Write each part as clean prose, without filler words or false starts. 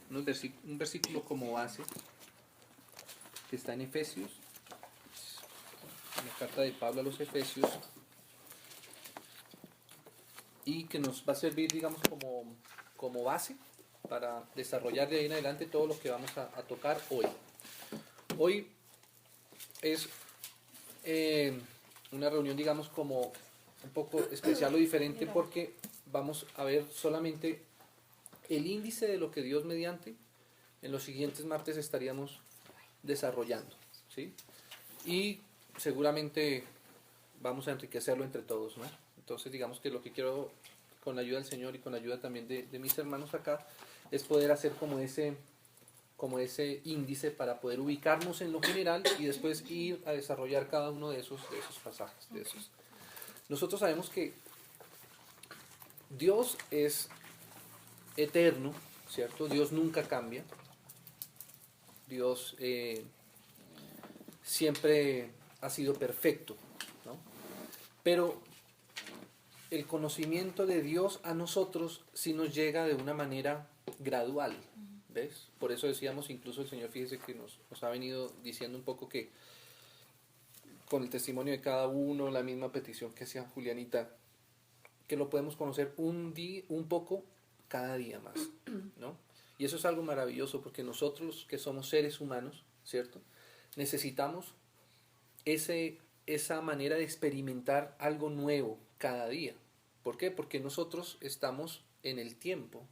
Un versículo como base que está en Efesios, en la carta de Pablo a los Efesios, y que nos va a servir, digamos, como base para desarrollar de ahí en adelante todo lo que vamos a tocar hoy. Hoy es una reunión, digamos, como un poco especial o diferente, porque vamos a ver solamente el índice de lo que Dios mediante en los siguientes martes estaríamos desarrollando, ¿sí? Y seguramente vamos a enriquecerlo entre todos, ¿no? Entonces, digamos que lo que quiero, con la ayuda del Señor y con la ayuda también de mis hermanos acá, es poder hacer como ese índice para poder ubicarnos en lo general y después ir a desarrollar cada uno de esos pasajes. Nosotros sabemos que Dios es eterno, ¿cierto? Dios nunca cambia. Dios siempre ha sido perfecto, ¿no? Pero el conocimiento de Dios a nosotros sí nos llega de una manera gradual, ¿ves? Por eso decíamos, incluso el Señor, fíjese que nos ha venido diciendo un poco que con el testimonio de cada uno, la misma petición que hacía Julianita, que lo podemos conocer un poco cada día más, ¿no? Y eso es algo maravilloso, porque nosotros que somos seres humanos, ¿cierto? Necesitamos esa manera de experimentar algo nuevo cada día. ¿Por qué? Porque nosotros estamos en el tiempo.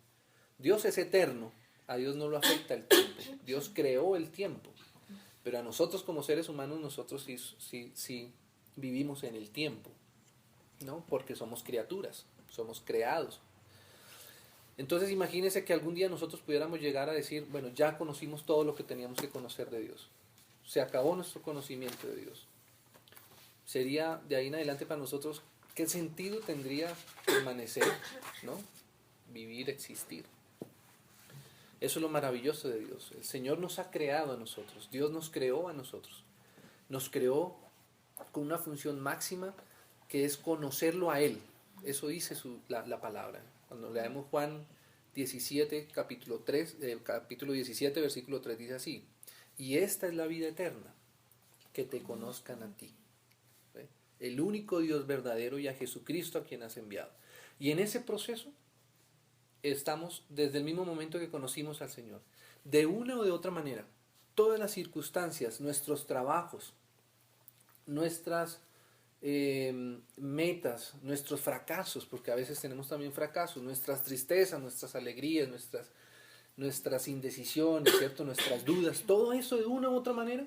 Dios es eterno, a Dios no lo afecta el tiempo. Dios creó el tiempo, pero a nosotros como seres humanos, nosotros sí vivimos en el tiempo, ¿no? Porque somos criaturas, somos creados. Entonces imagínense que algún día nosotros pudiéramos llegar a decir, bueno, ya conocimos todo lo que teníamos que conocer de Dios. Se acabó nuestro conocimiento de Dios. Sería de ahí en adelante para nosotros, ¿qué sentido tendría permanecer, ¿no? Vivir, existir? Eso es lo maravilloso de Dios. El Señor nos ha creado a nosotros. Dios nos creó a nosotros. Nos creó con una función máxima, que es conocerlo a Él. Eso dice la palabra. Cuando leemos Juan 17, capítulo 17, versículo 3, dice así: y esta es la vida eterna, que te conozcan a ti, ¿ve? El único Dios verdadero, y a Jesucristo a quien has enviado. Y en ese proceso estamos desde el mismo momento que conocimos al Señor. De una o de otra manera, todas las circunstancias, nuestros trabajos, nuestras metas, nuestros fracasos, porque a veces tenemos también fracasos, nuestras tristezas, nuestras alegrías, nuestras indecisiones, ¿cierto? Nuestras dudas, todo eso de una u otra manera,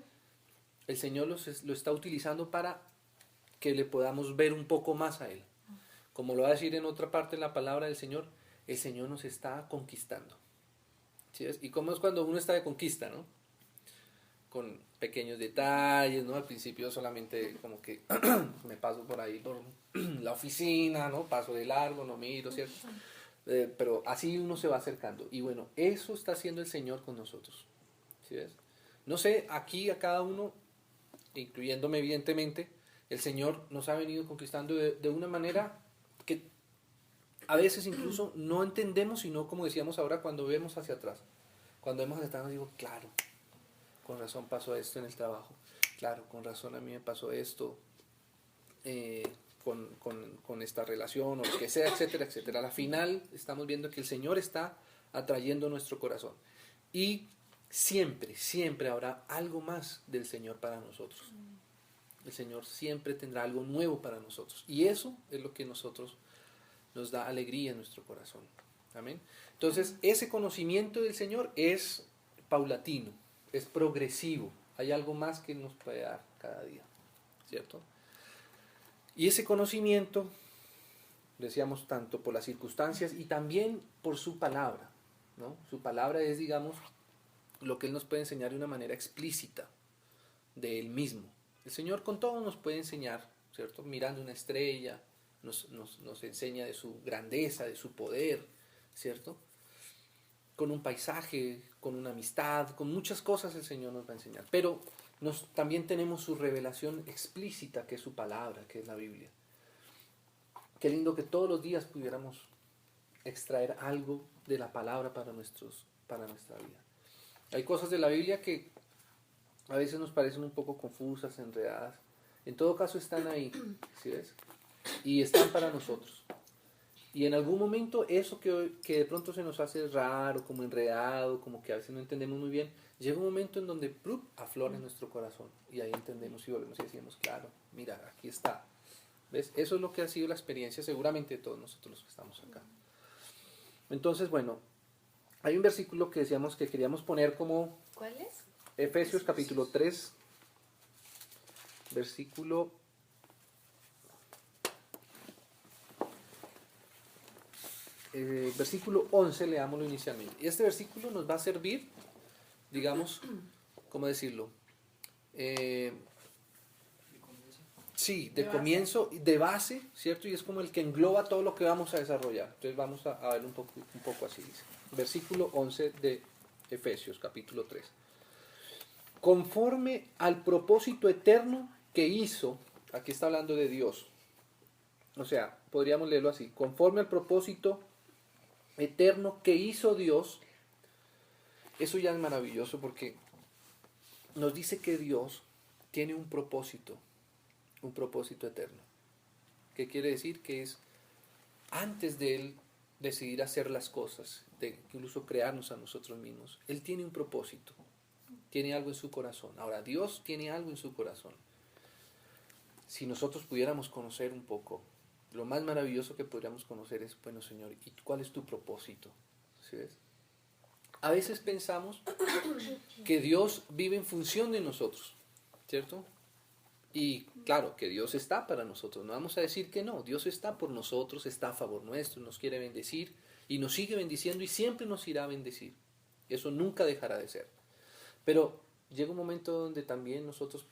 el Señor lo está utilizando para que le podamos ver un poco más a Él. Como lo va a decir en otra parte en la palabra del Señor, el Señor nos está conquistando. ¿Sí ves? ¿Y cómo es cuando uno está de conquista, no? Con pequeños detalles, ¿no? Al principio solamente como que me paso por ahí por la oficina, ¿no? Paso de largo, no miro, ¿cierto? Pero así uno se va acercando. Y bueno, eso está haciendo el Señor con nosotros. ¿Sí ves? No sé, aquí a cada uno, incluyéndome evidentemente, el Señor nos ha venido conquistando de una manera que a veces incluso no entendemos, sino como decíamos ahora, cuando vemos hacia atrás. Cuando vemos hacia atrás, digo, claro, con razón pasó esto en el trabajo, claro, con razón a mí me pasó esto con esta relación, o lo que sea, etcétera, etcétera. Al final estamos viendo que el Señor está atrayendo nuestro corazón. Y siempre, siempre habrá algo más del Señor para nosotros. El Señor siempre tendrá algo nuevo para nosotros. Y eso es lo que nos da alegría en nuestro corazón. Amén. Entonces, ese conocimiento del Señor es paulatino, es progresivo. Hay algo más que nos puede dar cada día, ¿cierto? Y ese conocimiento, decíamos, tanto por las circunstancias y también por su palabra, ¿no? Su palabra es, digamos, lo que Él nos puede enseñar de una manera explícita de Él mismo. El Señor con todo nos puede enseñar, ¿cierto? Mirando una estrella, nos enseña de su grandeza, de su poder, ¿cierto? Con un paisaje, con una amistad, con muchas cosas el Señor nos va a enseñar. Pero también tenemos su revelación explícita, que es su palabra, que es la Biblia. Qué lindo que todos los días pudiéramos extraer algo de la palabra para nuestra vida. Hay cosas de la Biblia que a veces nos parecen un poco confusas, enredadas. En todo caso están ahí, ¿sí ves? Y están para nosotros. Y en algún momento eso que de pronto se nos hace raro, como enredado, como que a veces no entendemos muy bien, llega un momento en donde ¡plup!, aflora en nuestro corazón. Y ahí entendemos y volvemos y decimos, claro, mira, aquí está. ¿Ves? Eso es lo que ha sido la experiencia seguramente de todos nosotros los que estamos acá. Entonces, bueno, hay un versículo que decíamos que queríamos poner como... ¿Cuál es? Efesios capítulo 3, versículo... versículo 11, leámoslo inicialmente. Y este versículo nos va a servir, digamos, ¿cómo decirlo? Sí, de comienzo, de base, ¿cierto? Y es como el que engloba todo lo que vamos a desarrollar. Entonces vamos a ver un poco así, dice. Versículo 11 de Efesios, capítulo 3. Conforme al propósito eterno que hizo, aquí está hablando de Dios. O sea, podríamos leerlo así. Conforme al propósito eterno que hizo Dios, eso ya es maravilloso porque nos dice que Dios tiene un propósito eterno. ¿Qué quiere decir? Que es antes de Él decidir hacer las cosas, de incluso crearnos a nosotros mismos, Él tiene un propósito, tiene algo en su corazón. Ahora, Dios tiene algo en su corazón. Si nosotros pudiéramos conocer un poco, lo más maravilloso que podríamos conocer es, bueno, Señor, ¿y cuál es tu propósito? ¿Sí ves? A veces pensamos que Dios vive en función de nosotros, ¿cierto? Y claro, que Dios está para nosotros, no vamos a decir que no, Dios está por nosotros, está a favor nuestro, nos quiere bendecir y nos sigue bendiciendo y siempre nos irá a bendecir. Eso nunca dejará de ser. Pero llega un momento donde también nosotros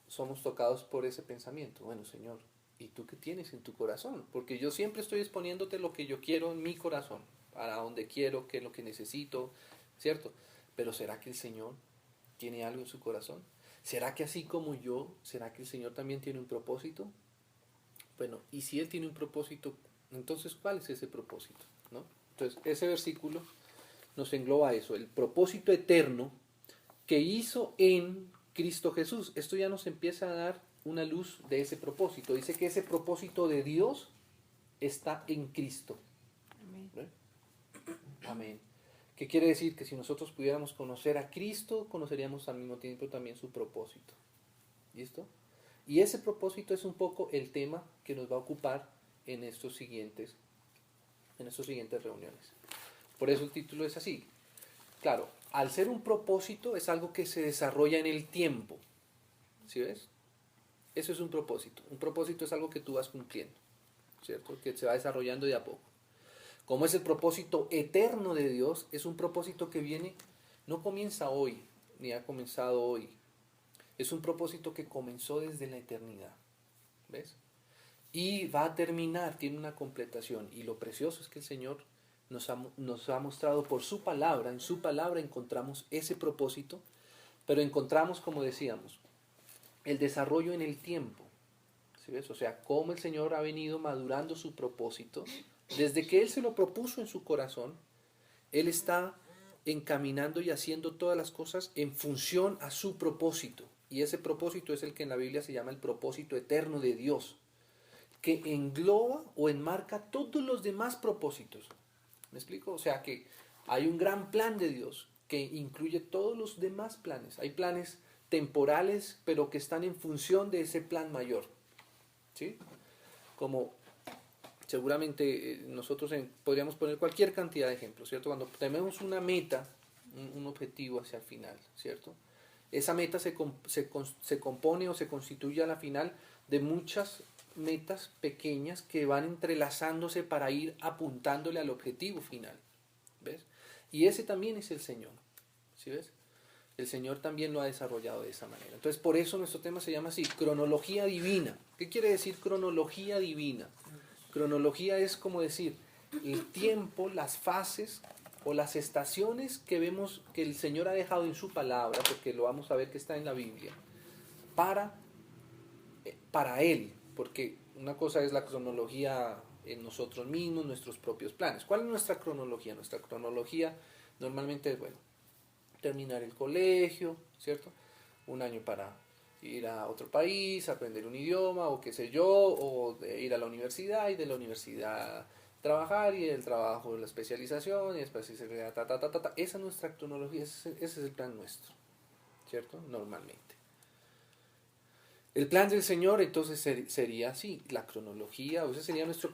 somos tocados por ese pensamiento. Bueno, Señor, ¿y tú qué tienes en tu corazón? Porque yo siempre estoy exponiéndote lo que yo quiero en mi corazón, para donde quiero, qué es lo que necesito, ¿cierto? Pero ¿será que el Señor tiene algo en su corazón? ¿Será que así como yo, será que el Señor también tiene un propósito? Bueno, y si Él tiene un propósito, entonces ¿cuál es ese propósito? ¿No? Entonces, ese versículo nos engloba eso, el propósito eterno que hizo en Cristo Jesús. Esto ya nos empieza a dar una luz de ese propósito. Dice que ese propósito de Dios está en Cristo. Amén. ¿Ve? Amén. ¿Qué quiere decir? Que si nosotros pudiéramos conocer a Cristo, conoceríamos al mismo tiempo también su propósito. ¿Listo? Y ese propósito es un poco el tema que nos va a ocupar en estos siguientes reuniones. Por eso el título es así. Claro, al ser un propósito es algo que se desarrolla en el tiempo. ¿Sí ves? Eso es un propósito. Un propósito es algo que tú vas cumpliendo, ¿cierto? Que se va desarrollando de a poco. Como es el propósito eterno de Dios, es un propósito que viene, no comienza hoy, ni ha comenzado hoy. Es un propósito que comenzó desde la eternidad. ¿Ves? Y va a terminar, tiene una completación. Y lo precioso es que el Señor nos ha mostrado por su palabra, en su palabra encontramos ese propósito, pero encontramos, como decíamos, el desarrollo en el tiempo. ¿Sí ves? O sea, cómo el Señor ha venido madurando su propósito. Desde que Él se lo propuso en su corazón, Él está encaminando y haciendo todas las cosas en función a su propósito. Y ese propósito es el que en la Biblia se llama el propósito eterno de Dios, que engloba o enmarca todos los demás propósitos. ¿Me explico? O sea que hay un gran plan de Dios que incluye todos los demás planes. Hay planes temporales, pero que están en función de ese plan mayor. ¿Sí? Como seguramente nosotros podríamos poner cualquier cantidad de ejemplos, ¿cierto? Cuando tenemos una meta, un objetivo hacia el final, ¿cierto? Esa meta se compone o se constituye a la final de muchas metas pequeñas que van entrelazándose para ir apuntándole al objetivo final, ¿ves? Y ese también es el Señor, ¿sí ves? El Señor también lo ha desarrollado de esa manera. Entonces, por eso nuestro tema se llama así, cronología divina. ¿Qué quiere decir cronología divina? Cronología es como decir el tiempo, las fases o las estaciones que vemos que el Señor ha dejado en su palabra, porque lo vamos a ver que está en la Biblia, para Él, porque una cosa es la cronología en nosotros mismos nuestros propios planes. ¿Cuál es nuestra cronología? Nuestra cronología normalmente es, bueno, terminar el colegio, ¿cierto? Un año para ir a otro país, aprender un idioma o qué sé yo, o de ir a la universidad y de la universidad trabajar y del trabajo la especialización y después ta. Esa es nuestra cronología, ese es el plan nuestro, ¿cierto? Normalmente. El plan del Señor entonces sería así, la cronología, o ese sería nuestro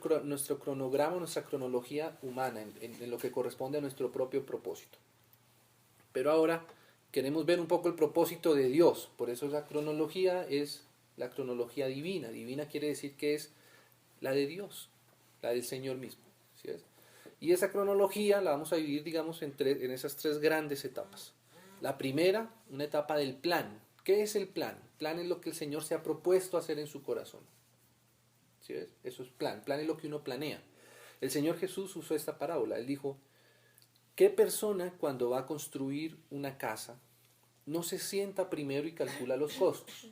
cronograma, nuestra cronología humana en lo que corresponde a nuestro propio propósito. Pero ahora queremos ver un poco el propósito de Dios, por eso la cronología es la cronología divina. Divina quiere decir que es la de Dios, la del Señor mismo. ¿Sí ves? Y esa cronología la vamos a dividir, digamos, en esas tres grandes etapas. La primera, una etapa del plan. ¿Qué es el plan? Plan es lo que el Señor se ha propuesto hacer en su corazón. ¿Sí ves? Eso es plan. Plan es lo que uno planea. El Señor Jesús usó esta parábola. Él dijo, ¿qué persona cuando va a construir una casa no se sienta primero y calcula los costos?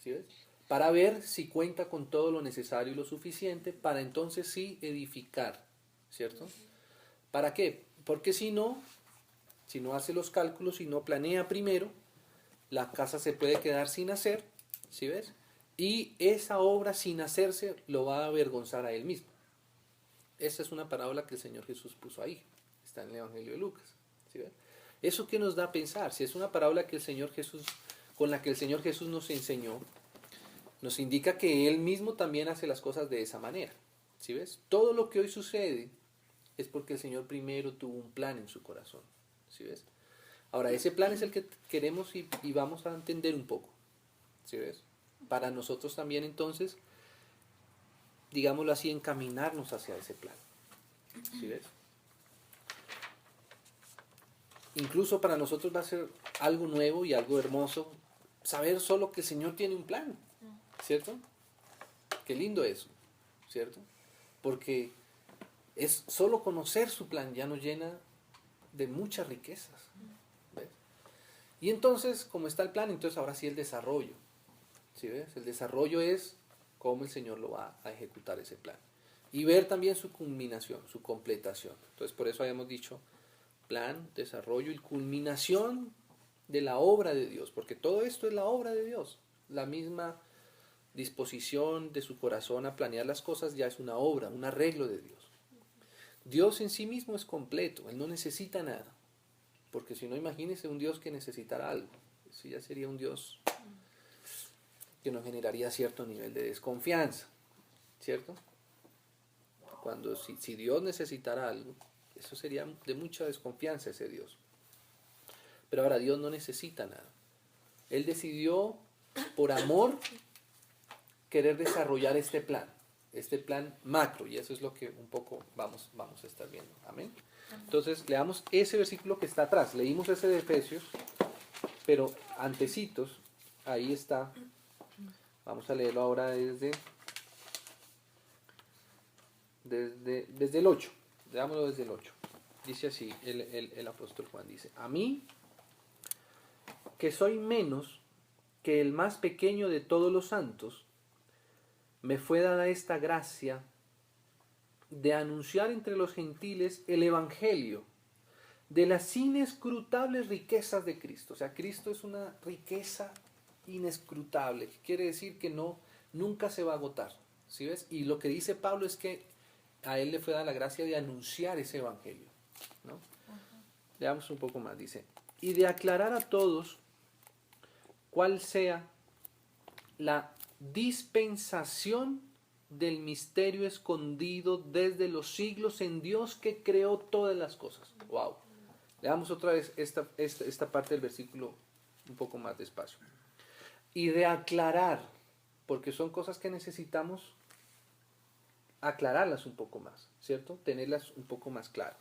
¿Sí ves? Para ver si cuenta con todo lo necesario y lo suficiente para entonces sí edificar, ¿cierto? ¿Para qué? Porque si no hace los cálculos, si no planea primero, la casa se puede quedar sin hacer, ¿sí ves? Y esa obra sin hacerse lo va a avergonzar a él mismo. Esa es una parábola que el Señor Jesús puso ahí, está en el Evangelio de Lucas, ¿sí ves? ¿Eso qué nos da a pensar? Si es una parábola que el Señor Jesús, con la que el Señor Jesús nos enseñó, nos indica que Él mismo también hace las cosas de esa manera, ¿sí ves? Todo lo que hoy sucede es porque el Señor primero tuvo un plan en su corazón, ¿sí ves? Ahora, ese plan es el que queremos y vamos a entender un poco, ¿sí ves? Para nosotros también entonces, digámoslo así, encaminarnos hacia ese plan, ¿sí ves? Incluso para nosotros va a ser algo nuevo y algo hermoso saber solo que el Señor tiene un plan, ¿cierto? Qué lindo eso, ¿cierto? Porque es solo conocer su plan ya nos llena de muchas riquezas, ¿ves? Y entonces, como está el plan, entonces ahora sí el desarrollo, ¿sí ves? El desarrollo es cómo el Señor lo va a ejecutar ese plan. Y ver también su culminación, su completación. Entonces, por eso habíamos dicho plan, desarrollo y culminación de la obra de Dios, porque todo esto es la obra de Dios. La misma disposición de su corazón a planear las cosas ya es una obra, un arreglo de Dios. Dios en sí mismo es completo, Él no necesita nada, porque si no, imagínese un Dios que necesitara algo. Eso ya sería un Dios que nos generaría cierto nivel de desconfianza, ¿cierto? Cuando si Dios necesitara algo, eso sería de mucha desconfianza ese Dios. Pero ahora Dios no necesita nada. Él decidió, por amor, querer desarrollar este plan macro, y eso es lo que un poco vamos a estar viendo. Amén. Entonces, leamos ese versículo que está atrás. Leímos ese de Efesios, pero antecitos, ahí está. Vamos a leerlo ahora desde el 8. Leámoslo desde el 8. Dice así, el apóstol Juan dice, a mí, que soy menos que el más pequeño de todos los santos, me fue dada esta gracia de anunciar entre los gentiles el evangelio de las inescrutables riquezas de Cristo. O sea, Cristo es una riqueza inescrutable, que quiere decir que nunca se va a agotar, ¿sí ves? Y lo que dice Pablo es que a él le fue dada la gracia de anunciar ese evangelio, ¿no? Leamos un poco más, dice, y de aclarar a todos cuál sea la dispensación del misterio escondido desde los siglos en Dios que creó todas las cosas. Wow. Leamos otra vez esta parte del versículo un poco más despacio. Y de aclarar, porque son cosas que necesitamos aclararlas un poco más, ¿cierto? Tenerlas un poco más claras.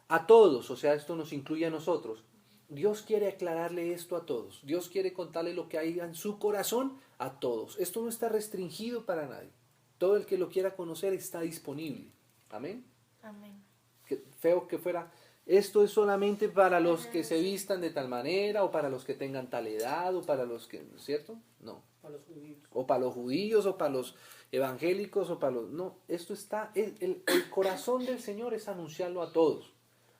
A todos, o sea, esto nos incluye a nosotros. Dios quiere aclararle esto a todos. Dios quiere contarle lo que hay en su corazón a todos. Esto no está restringido para nadie. Todo el que lo quiera conocer está disponible. Amén. Amén. Qué feo que fuera. Esto es solamente para los que se vistan de tal manera, o para los que tengan tal edad, o para los que, ¿cierto? No. A los judíos. O para los judíos, o para los evangélicos, o para los... No, esto está... El corazón del Señor es anunciarlo a todos.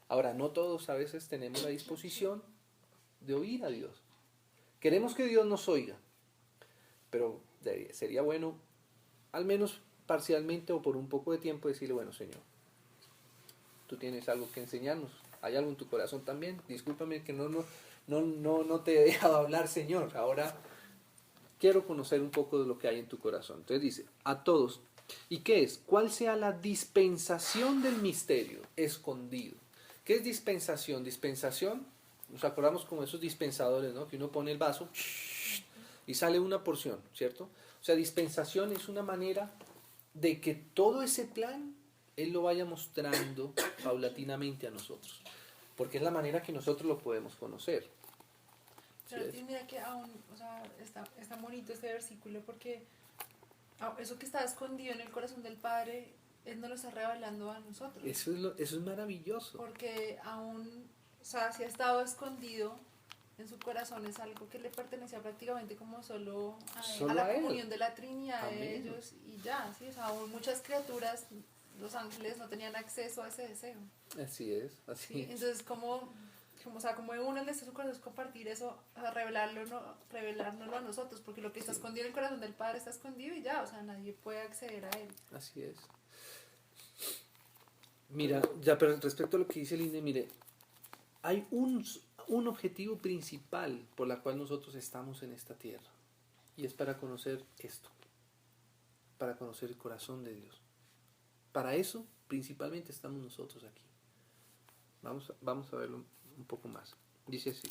Ahora, no todos a veces tenemos la disposición de oír a Dios. Queremos que Dios nos oiga, pero sería bueno, al menos parcialmente o por un poco de tiempo, decirle, bueno, Señor, tú tienes algo que enseñarnos. ¿Hay algo en tu corazón también? Discúlpame que no te he dejado hablar, Señor. Ahora quiero conocer un poco de lo que hay en tu corazón. Entonces dice, a todos. ¿Y qué es? ¿Cuál sea la dispensación del misterio escondido? ¿Qué es dispensación? Dispensación, nos acordamos como esos dispensadores, ¿no? Que uno pone el vaso y sale una porción, ¿cierto? O sea, dispensación es una manera de que todo ese plan Él lo vaya mostrando paulatinamente a nosotros. Porque es la manera que nosotros lo podemos conocer. Pero ¿Sí? mira que aún, o sea, está bonito este versículo porque eso que está escondido en el corazón del Padre, Él nos lo está revelando a nosotros. Eso es maravilloso. Porque aún, o sea, si ha estado escondido en su corazón, es algo que le pertenecía prácticamente como solo Solo a la a Él. comunión de la Trinidad Amén. de ellos y ya, ¿sí? O sea, aún muchas criaturas, los ángeles, no tenían acceso a ese deseo. Así es, así ¿Sí? es. Entonces, como uno les su corazón es compartir eso, o sea, revelárnoslo a nosotros, porque lo que está Sí. escondido en el corazón del Padre está escondido y ya, o sea, nadie puede acceder a él. Así es. Mira, ya, pero respecto a lo que dice Linde, mire, hay un objetivo principal por la cual nosotros estamos en esta tierra, y es para conocer esto, para conocer el corazón de Dios. Para eso, principalmente, estamos nosotros aquí. Vamos a verlo un poco más. Dice así,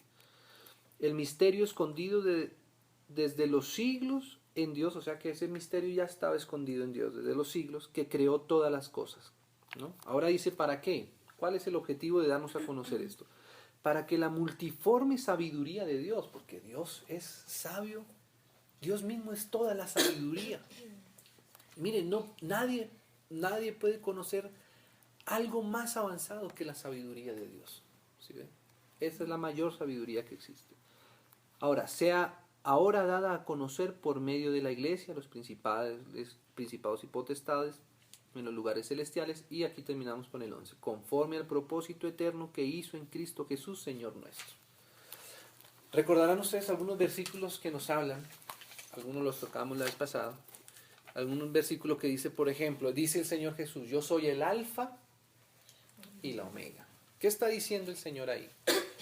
el misterio escondido desde los siglos en Dios, o sea que ese misterio ya estaba escondido en Dios desde los siglos, que creó todas las cosas, ¿no? Ahora dice, ¿para qué? ¿Cuál es el objetivo de darnos a conocer esto? Para que la multiforme sabiduría de Dios, porque Dios es sabio, Dios mismo es toda la sabiduría. Miren, nadie puede conocer algo más avanzado que la sabiduría de Dios. ¿Sí ven? Esa es la mayor sabiduría que existe. Ahora, sea ahora dada a conocer por medio de la iglesia, los principados y potestades en los lugares celestiales, y aquí terminamos con el 11, conforme al propósito eterno que hizo en Cristo Jesús, Señor nuestro. Recordarán ustedes algunos versículos que nos hablan, algunos los tocamos la vez pasada, algunos versículos que dice, por ejemplo, dice el Señor Jesús, yo soy el alfa y la omega. ¿Qué está diciendo el Señor ahí?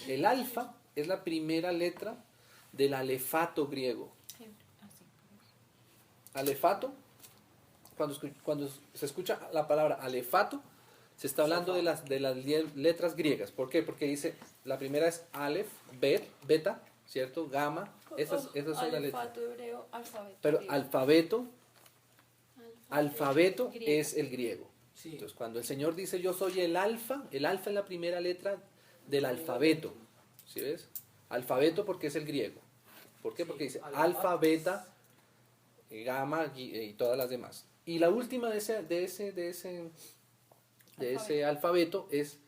El alfa es la primera letra del alefato griego. Alefato, cuando se escucha la palabra alefato, se está hablando de las 10 letras griegas. ¿Por qué? Porque dice, la primera es alef, bet, beta, ¿cierto? Gamma, esas son las letras. Alfabeto hebreo, alfabeto Pero griego. alfabeto griego. es el griego. Sí. Entonces, cuando el Señor dice yo soy el alfa es la primera letra del alfabeto. ¿Sí ves? Alfabeto porque es el griego. ¿Por qué? Porque dice alfa, beta, gamma y todas las demás. Y la última de ese alfabeto es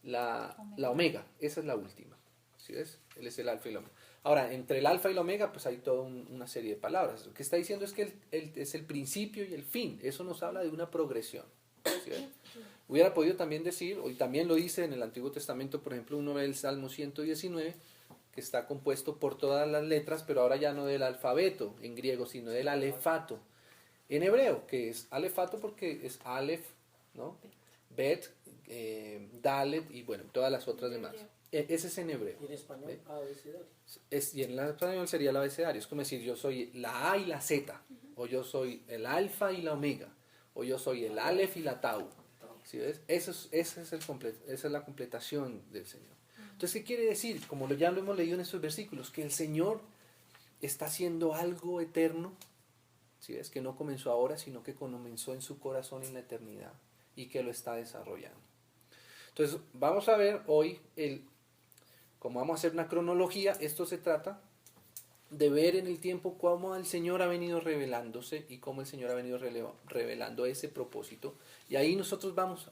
la omega. Esa es la última. ¿Sí ves? Él es el alfa y la omega. Ahora, entre el alfa y la omega, pues hay toda una serie de palabras. Lo que está diciendo es que él es el principio y el fin. Eso nos habla de una progresión. ¿Sí ves? Hubiera podido también decir, y también lo dice en el Antiguo Testamento, por ejemplo, uno ve el Salmo 119, que está compuesto por todas las letras, pero ahora ya no del alfabeto en griego, sino del alefato en hebreo, que es alefato porque es alef, ¿no? Bet, dalet y bueno, todas las otras demás. Ese es en hebreo. Y en español, ¿Ve? abecedario. Y en español sería el abecedario. Es como decir, yo soy la A y la Z, o yo soy el alfa y la omega, o yo soy el alef y la tau. ¿Sí ves? Esa es la completación del Señor. Entonces, ¿qué quiere decir? Como ya lo hemos leído en estos versículos, que el Señor está haciendo algo eterno, ¿sí ves? Que no comenzó ahora, sino que comenzó en su corazón en la eternidad y que lo está desarrollando. Entonces, vamos a ver hoy, como vamos a hacer una cronología, esto se trata de ver en el tiempo cómo el Señor ha venido revelándose y cómo el Señor ha venido revelando ese propósito. Y ahí nosotros vamos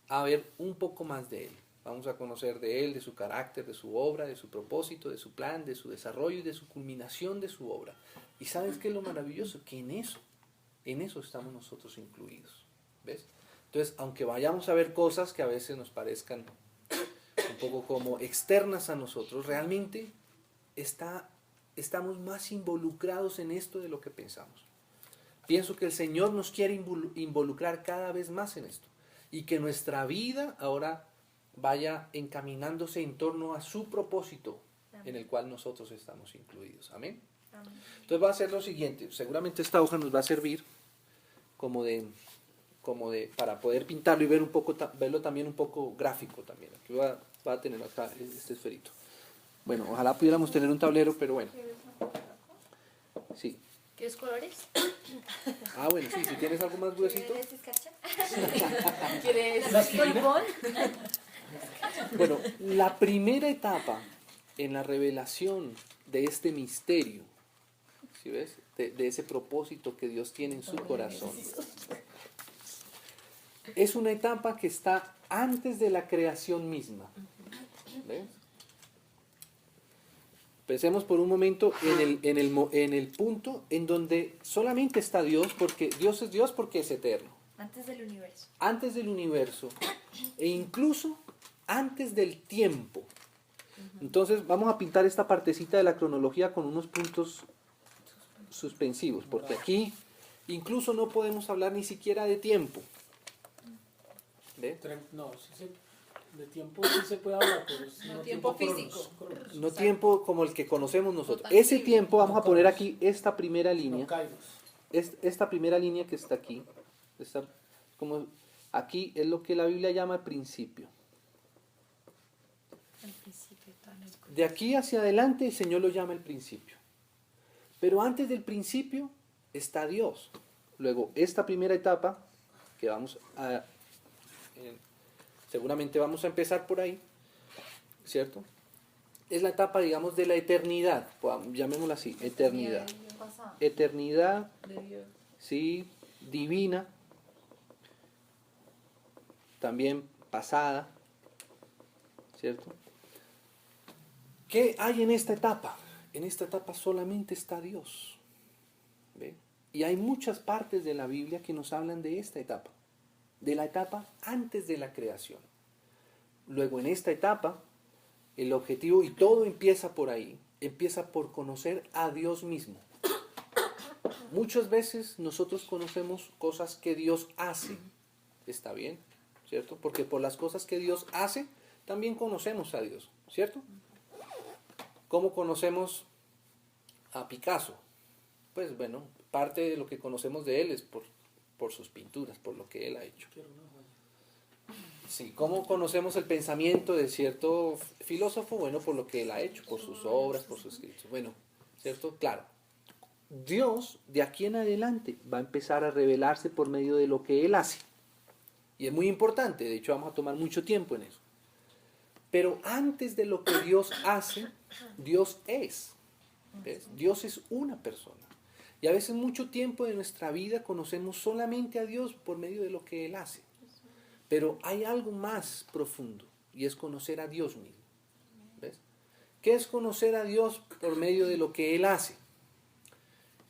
a ver un poco más de Él. Vamos a conocer de Él, de su carácter, de su obra, de su propósito, de su plan, de su desarrollo y de su culminación de su obra. ¿Y sabes qué es lo maravilloso? Que en eso estamos nosotros incluidos. ¿Ves? Entonces, aunque vayamos a ver cosas que a veces nos parezcan un poco como externas a nosotros, realmente estamos más involucrados en esto de lo que pensamos. Pienso que el Señor nos quiere involucrar cada vez más en esto y que nuestra vida ahora vaya encaminándose en torno a su propósito en el cual nosotros estamos incluidos. Amén. Amén. Entonces va a ser lo siguiente, seguramente esta hoja nos va a servir como de para poder pintarlo y ver un poco, verlo también un poco gráfico también. Aquí va a tener acá este esferito. Bueno, ojalá pudiéramos tener un tablero, pero bueno. Sí. ¿Quieres colores? Ah, bueno, sí, si tienes algo más gruesito. ¿Quieres escarcha? ¿Quieres ¿Plastilina? polvón? Bueno, la primera etapa en la revelación de este misterio, ¿sí ves? De ese propósito que Dios tiene en su corazón. Es una etapa que está antes de la creación misma. ¿Ves? Pensemos por un momento en el punto en donde solamente está Dios, porque Dios es Dios porque es eterno. Antes del universo. Antes del universo e incluso antes del tiempo. Entonces vamos a pintar esta partecita de la cronología con unos puntos suspensivos, porque aquí incluso no podemos hablar ni siquiera de tiempo. ¿Ve? No, de tiempo sí se puede hablar, pero No tiempo físico. cronos. No tiempo como el que conocemos nosotros. Totalmente. Ese tiempo, vamos a poner aquí esta primera No línea. kairos. Esta primera línea que está aquí, aquí es lo que la Biblia llama principio. Al principio tan el De aquí hacia adelante el Señor lo llama el principio. Pero antes del principio está Dios. Luego, esta primera etapa, que seguramente vamos a empezar por ahí, ¿cierto? Es la etapa, digamos, de la eternidad, llamémosla así, eternidad. pasado. Eternidad, De Dios. sí, divina, también pasada, ¿cierto? ¿Qué hay en esta etapa? En esta etapa solamente está Dios. ¿Ve? Y hay muchas partes de la Biblia que nos hablan de esta etapa, de la etapa antes de la creación. Luego en esta etapa, el objetivo, y todo empieza por ahí, empieza por conocer a Dios mismo. Muchas veces nosotros conocemos cosas que Dios hace, está bien, ¿cierto? Porque por las cosas que Dios hace, también conocemos a Dios, ¿cierto? ¿Cómo conocemos a Picasso? Pues bueno, parte de lo que conocemos de él es por sus pinturas, por lo que él ha hecho. Quiero una joya. Sí, ¿cómo conocemos el pensamiento de cierto filósofo? Bueno, por lo que él ha hecho, por sus obras, por sus escritos. Bueno, ¿cierto? Claro. Dios, de aquí en adelante, va a empezar a revelarse por medio de lo que Él hace. Y es muy importante, de hecho vamos a tomar mucho tiempo en eso. Pero antes de lo que Dios hace, Dios es. ¿Ves? Dios es una persona. Y a veces mucho tiempo de nuestra vida conocemos solamente a Dios por medio de lo que Él hace. Pero hay algo más profundo, y es conocer a Dios mismo. ¿Ves? ¿Qué es conocer a Dios por medio de lo que Él hace?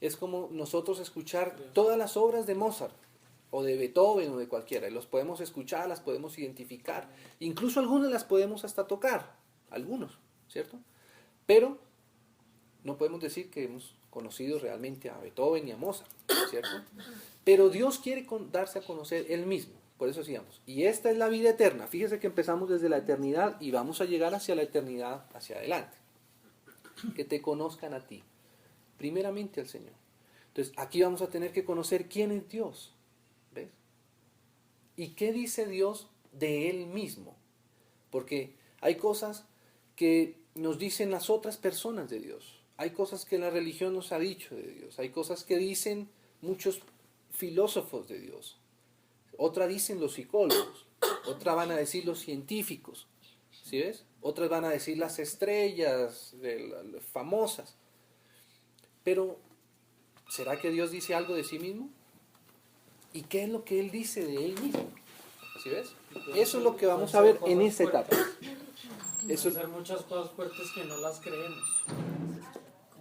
Es como nosotros escuchar todas las obras de Mozart, o de Beethoven, o de cualquiera. Y los podemos escuchar, las podemos identificar. Incluso algunas las podemos hasta tocar. Algunos, ¿cierto? Pero no podemos decir que hemos conocido realmente a Beethoven y a Mozart, ¿cierto? Pero Dios quiere darse a conocer Él mismo. Por eso decíamos, y esta es la vida eterna. Fíjese que empezamos desde la eternidad y vamos a llegar hacia la eternidad, hacia adelante. Que te conozcan a ti. Primeramente al Señor. Entonces, aquí vamos a tener que conocer quién es Dios. ¿Ves? ¿Y qué dice Dios de Él mismo? Porque hay cosas que nos dicen las otras personas de Dios. Hay cosas que la religión nos ha dicho de Dios. Hay cosas que dicen muchos filósofos de Dios. Otra dicen los psicólogos. Otra van a decir los científicos. ¿Sí ves? Otras van a decir las estrellas famosas. Pero, ¿será que Dios dice algo de sí mismo? ¿Y qué es lo que Él dice de Él mismo? ¿Sí ves? Eso es lo que vamos a ver en esta etapa. Eso, Hacer muchas cosas fuertes que no las creemos.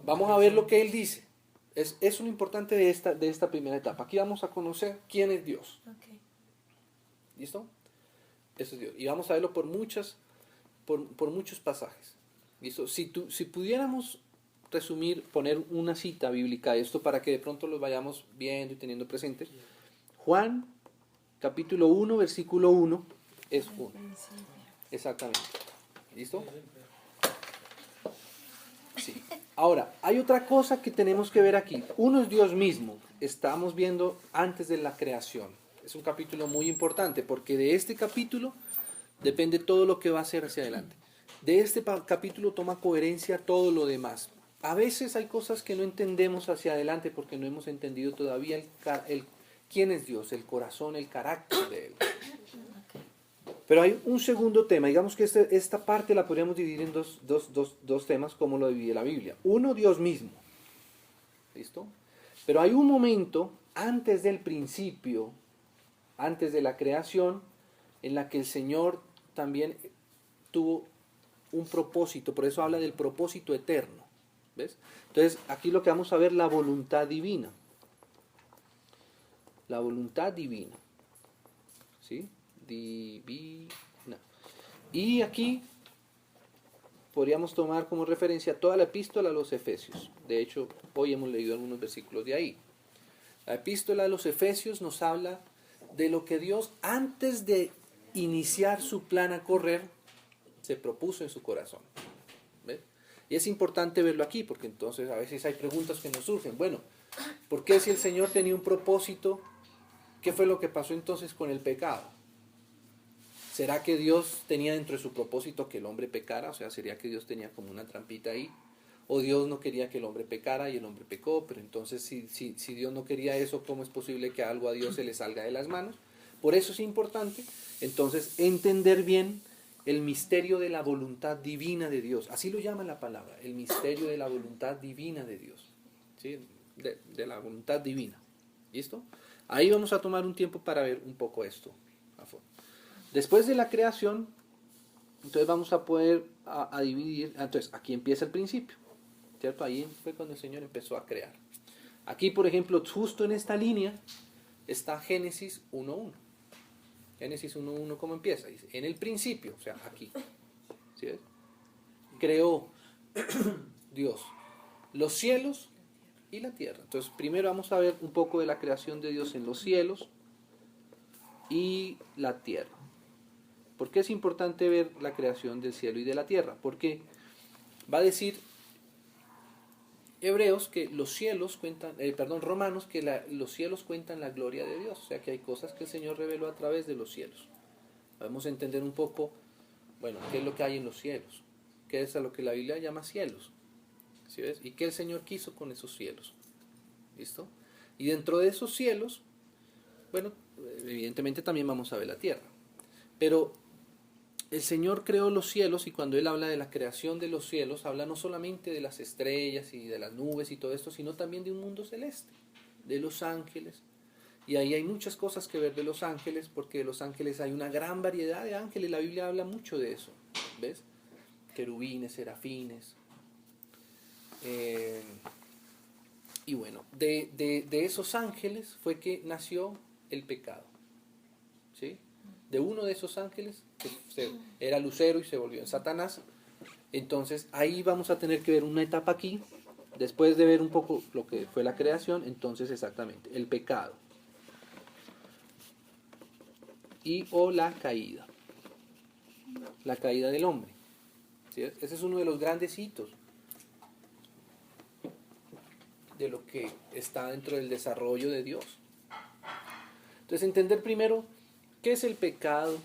vamos a ver lo que Él dice. Es lo importante de esta primera etapa. Aquí vamos a conocer quién es Dios. Ok. ¿Listo? Eso es Dios. Y vamos a verlo por muchos pasajes. ¿Listo? Si pudiéramos resumir, poner una cita bíblica de esto para que de pronto lo vayamos viendo y teniendo presente. Juan, capítulo 1, versículo 1, es 1. Exactamente. ¿Listo? Sí. Ahora, hay otra cosa que tenemos que ver aquí. Uno es Dios mismo. Estamos viendo antes de la creación. Es un capítulo muy importante porque de este capítulo depende todo lo que va a hacer hacia adelante. De este capítulo toma coherencia todo lo demás. A veces hay cosas que no entendemos hacia adelante porque no hemos entendido todavía quién es Dios, el corazón, el carácter de Él. Pero hay un segundo tema. Digamos que esta parte la podríamos dividir en dos temas como lo divide la Biblia. Uno, Dios mismo. ¿Listo? Pero hay un momento antes del principio, antes de la creación, en la que el Señor también tuvo un propósito. Por eso habla del propósito eterno. ¿Ves? Entonces, aquí lo que vamos a ver, la voluntad divina. La voluntad divina. ¿Sí? Divina. Y aquí podríamos tomar como referencia toda la epístola a los Efesios. De hecho, hoy hemos leído algunos versículos de ahí. La epístola a los Efesios nos habla de lo que Dios, antes de iniciar su plan a correr, se propuso en su corazón. ¿Ves? Y es importante verlo aquí, porque entonces a veces hay preguntas que nos surgen. Bueno, ¿por qué si el Señor tenía un propósito, qué fue lo que pasó entonces con el pecado? ¿Será que Dios tenía dentro de su propósito que el hombre pecara? O sea, ¿sería que Dios tenía como una trampita ahí? ¿O Dios no quería que el hombre pecara y el hombre pecó? Pero entonces, si Dios no quería eso, ¿cómo es posible que algo a Dios se le salga de las manos? Por eso es importante, entonces, entender bien el misterio de la voluntad divina de Dios. Así lo llama la palabra, el misterio de la voluntad divina de Dios. ¿Sí? De la voluntad divina. ¿Listo? Ahí vamos a tomar un tiempo para ver un poco esto a fondo. Después de la creación, entonces vamos a poder a dividir. Entonces, aquí empieza el principio, ¿cierto? Ahí fue cuando el Señor empezó a crear. Aquí, por ejemplo, justo en esta línea está Génesis 1.1. Génesis 1.1, ¿cómo empieza? Dice, en el principio, o sea, aquí. ¿Sí ves? Creó Dios los cielos y la tierra. Entonces, primero vamos a ver un poco de la creación de Dios en los cielos y la tierra. ¿Por qué es importante ver la creación del cielo y de la tierra? Porque va a decir Hebreos que los cielos cuentan, Romanos que los cielos cuentan la gloria de Dios. O sea que hay cosas que el Señor reveló a través de los cielos. Vamos a entender un poco, bueno, qué es lo que hay en los cielos. Qué es a lo que la Biblia llama cielos. ¿Sí ves? Y qué el Señor quiso con esos cielos. ¿Listo? Y dentro de esos cielos, bueno, evidentemente también vamos a ver la tierra. Pero el Señor creó los cielos y cuando Él habla de la creación de los cielos, habla no solamente de las estrellas y de las nubes y todo esto, sino también de un mundo celeste, de los ángeles. Y ahí hay muchas cosas que ver de los ángeles, porque de los ángeles hay una gran variedad de ángeles. La Biblia habla mucho de eso, ¿ves? Querubines, serafines. Y bueno, de esos ángeles fue que nació el pecado. ¿Sí? De uno de esos ángeles, que era lucero y se volvió en Satanás. Entonces ahí vamos a tener que ver una etapa aquí, después de ver un poco lo que fue la creación, entonces exactamente, el pecado. O la caída del hombre. ¿Sí? Ese es uno de los grandes hitos de lo que está dentro del desarrollo de Dios. Entonces entender primero qué es el pecado,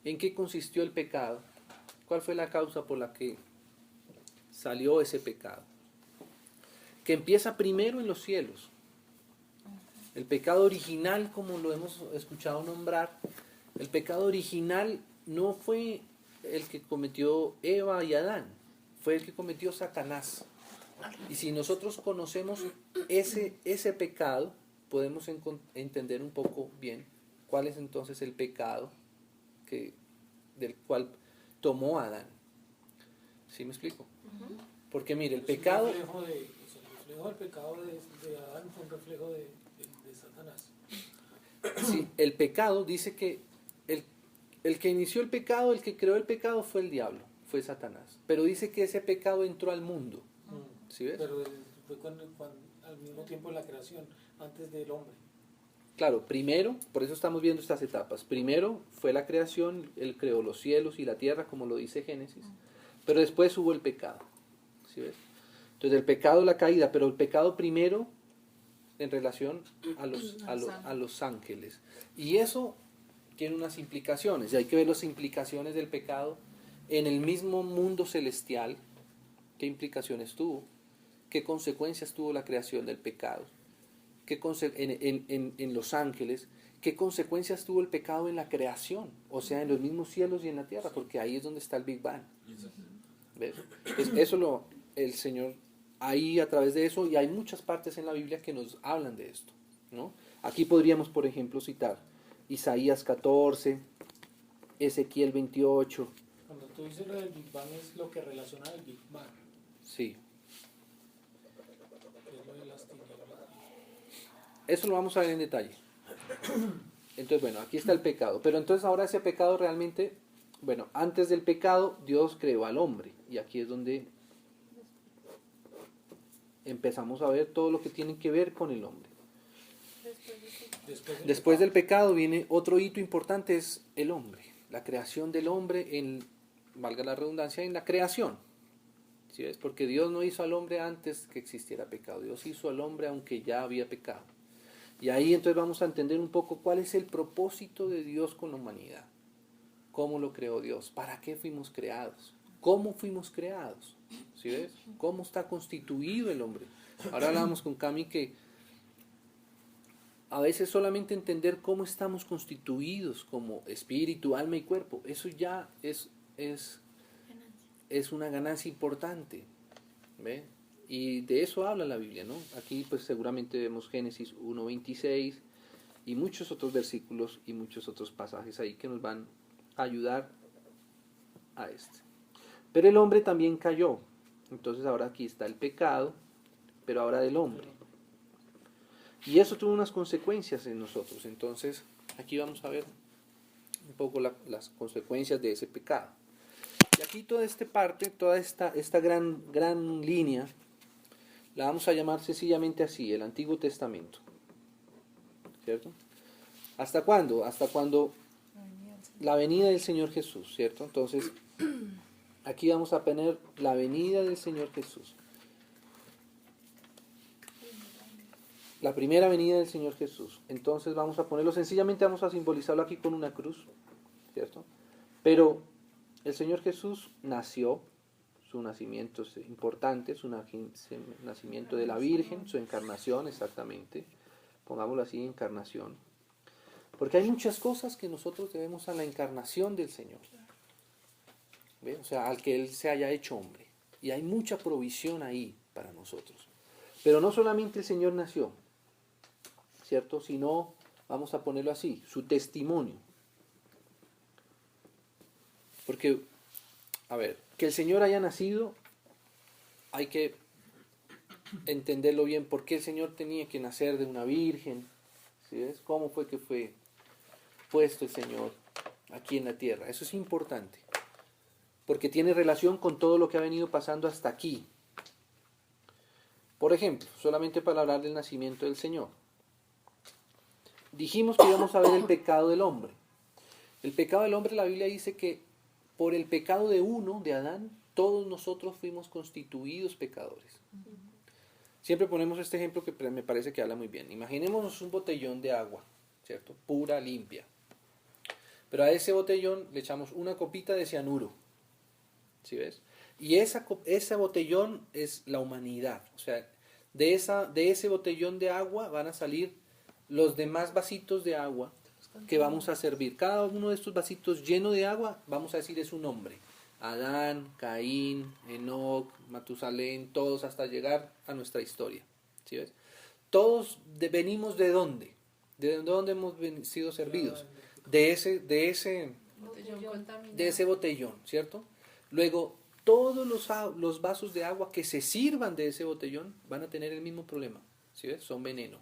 en qué consistió el pecado, cuál fue la causa por la que salió ese pecado, que empieza primero en los cielos. El pecado original, como lo hemos escuchado nombrar, el pecado original no fue el que cometió Eva y Adán, fue el que cometió Satanás. Y si nosotros conocemos ese pecado, podemos entender un poco bien cuál es entonces el pecado del cual tomó Adán. ¿Sí me explico? Porque mire, el pecado... reflejo del pecado de Adán fue un reflejo de Satanás. Sí, el pecado dice que el que inició el pecado, el que creó el pecado fue el diablo, fue Satanás. Pero dice que ese pecado entró al mundo. ¿Sí ves? Pero fue al mismo tiempo de la creación, antes del hombre. Claro, primero, por eso estamos viendo estas etapas. Primero fue la creación, él creó los cielos y la tierra, como lo dice Génesis. Pero después hubo el pecado. ¿Sí ves? Entonces el pecado, la caída, pero el pecado primero en relación a los ángeles. Y eso tiene unas implicaciones, y hay que ver las implicaciones del pecado en el mismo mundo celestial. ¿Qué implicaciones tuvo? ¿Qué consecuencias tuvo la creación del pecado? En los ángeles? ¿Qué consecuencias tuvo el pecado en la creación? O sea, en los mismos cielos y en la tierra, porque ahí es donde está el Big Bang. ¿Ves? El Señor, ahí a través de eso, y hay muchas partes en la Biblia que nos hablan de esto, ¿no? Aquí podríamos, por ejemplo, citar Isaías 14, Ezequiel 28. Cuando tú dices lo del Big Bang es lo que relaciona al Big Bang, Sí. que es lo de las tinieblas. Eso lo vamos a ver en detalle. Entonces, bueno, aquí está el pecado. Pero entonces ahora ese pecado realmente, bueno, antes del pecado Dios creó al hombre. Y aquí es donde empezamos a ver todo lo que tiene que ver con el hombre. Después del pecado viene otro hito importante, es el hombre. La creación del hombre, valga la redundancia, en la creación. ¿Sí ves? Porque Dios no hizo al hombre antes que existiera pecado. Dios hizo al hombre aunque ya había pecado. Y ahí entonces vamos a entender un poco cuál es el propósito de Dios con la humanidad. ¿Cómo lo creó Dios? ¿Para qué fuimos creados? ¿Cómo fuimos creados? ¿Sí ves? ¿Cómo está constituido el hombre? Ahora hablamos con Cami que a veces solamente entender cómo estamos constituidos como espíritu, alma y cuerpo, eso ya es una ganancia importante. ¿Ve? Y de eso habla la Biblia, ¿no? Aquí pues seguramente vemos Génesis 1:26 y muchos otros versículos y muchos otros pasajes ahí que nos van a ayudar a este. Pero el hombre también cayó. Entonces ahora aquí está el pecado, pero ahora del hombre. Y eso tuvo unas consecuencias en nosotros. Entonces aquí vamos a ver un poco las consecuencias de ese pecado. Y aquí toda esta parte, toda esta gran línea, la vamos a llamar sencillamente así, el Antiguo Testamento. ¿Cierto? ¿Hasta cuándo? Hasta cuando la venida del Señor Jesús, ¿cierto? Entonces, aquí vamos a poner la venida del Señor Jesús. La primera venida del Señor Jesús. Entonces vamos a ponerlo, sencillamente vamos a simbolizarlo aquí con una cruz, ¿cierto? Pero el Señor Jesús nació, su nacimiento es importante, su nacimiento de la Virgen, su encarnación, exactamente, pongámoslo así, encarnación. Porque hay muchas cosas que nosotros debemos a la encarnación del Señor. ¿Ve? O sea, al que Él se haya hecho hombre. Y hay mucha provisión ahí para nosotros. Pero no solamente el Señor nació, ¿cierto? Sino, vamos a ponerlo así, su testimonio. Porque, a ver, que el Señor haya nacido, hay que entenderlo bien. ¿Por qué el Señor tenía que nacer de una virgen? ¿Sí ves? ¿Cómo fue que fue puesto el Señor aquí en la tierra? Eso es importante. Porque tiene relación con todo lo que ha venido pasando hasta aquí. Por ejemplo, solamente para hablar del nacimiento del Señor. Dijimos que íbamos a ver el pecado del hombre. El pecado del hombre, la Biblia dice que por el pecado de uno, de Adán, todos nosotros fuimos constituidos pecadores. Siempre ponemos este ejemplo que me parece que habla muy bien. Imaginémonos un botellón de agua, ¿cierto? Pura, limpia. Pero a ese botellón le echamos una copita de cianuro. ¿Sí ves? Y ese botellón es la humanidad. O sea, de ese botellón de agua van a salir los demás vasitos de agua que vamos a servir. Cada uno de estos vasitos lleno de agua, vamos a decir, es un nombre. Adán, Caín, Enoc, Matusalén, todos hasta llegar a nuestra historia. ¿Sí ves? Todos venimos ¿de dónde? ¿De dónde hemos sido servidos? De ese botellón, ¿cierto? Luego, todos los vasos de agua que se sirvan de ese botellón van a tener el mismo problema. ¿Sí ves? Son veneno.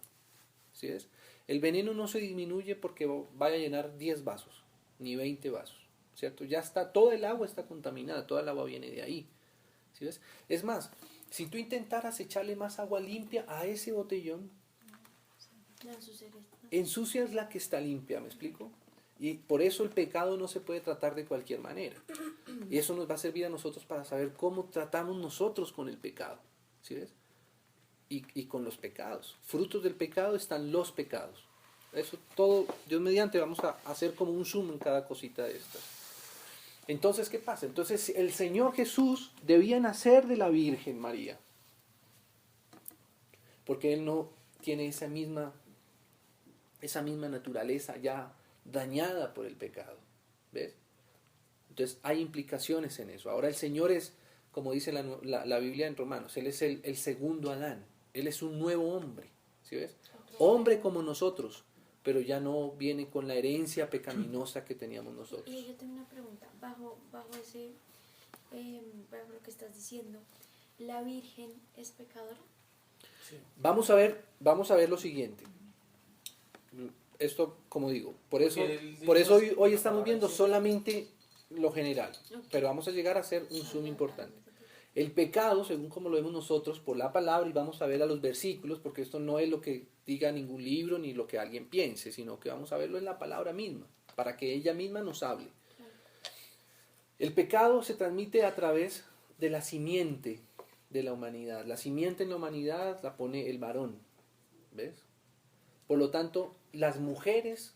¿Sí ves? El veneno no se disminuye porque vaya a llenar 10 vasos, ni 20 vasos. ¿Cierto? Ya está, toda el agua está contaminada, toda el agua viene de ahí. ¿Sí ves? Es más, si tú intentaras echarle más agua limpia a ese botellón, ensucias la que está limpia, ¿me explico? Y por eso el pecado no se puede tratar de cualquier manera. Y eso nos va a servir a nosotros para saber cómo tratamos nosotros con el pecado. ¿Sí ves? Y con los pecados. Frutos del pecado están los pecados. Eso todo, Dios mediante, vamos a hacer como un zoom en cada cosita de estas. Entonces, ¿qué pasa? Entonces, el Señor Jesús debía nacer de la Virgen María. Porque Él no tiene esa misma naturaleza ya dañada por el pecado. ¿Ves? Entonces, hay implicaciones en eso. Ahora, el Señor es, como dice la Biblia en Romanos, Él es el segundo Adán. Él es un nuevo hombre. ¿Sí ves? Hombre como nosotros, pero ya no viene con la herencia pecaminosa que teníamos nosotros. Y yo tengo una pregunta, bajo ese, bajo lo que estás diciendo, ¿la Virgen es pecadora? Sí. Vamos a ver lo siguiente. Esto, como digo, por eso hoy estamos viendo solamente lo general, pero vamos a llegar a hacer un zoom importante. El pecado, según como lo vemos nosotros, por la palabra, y vamos a ver a los versículos, porque esto no es lo que diga ningún libro ni lo que alguien piense, sino que vamos a verlo en la palabra misma, para que ella misma nos hable. El pecado se transmite a través de la simiente de la humanidad. La simiente en la humanidad la pone el varón, ¿ves? Por lo tanto, las mujeres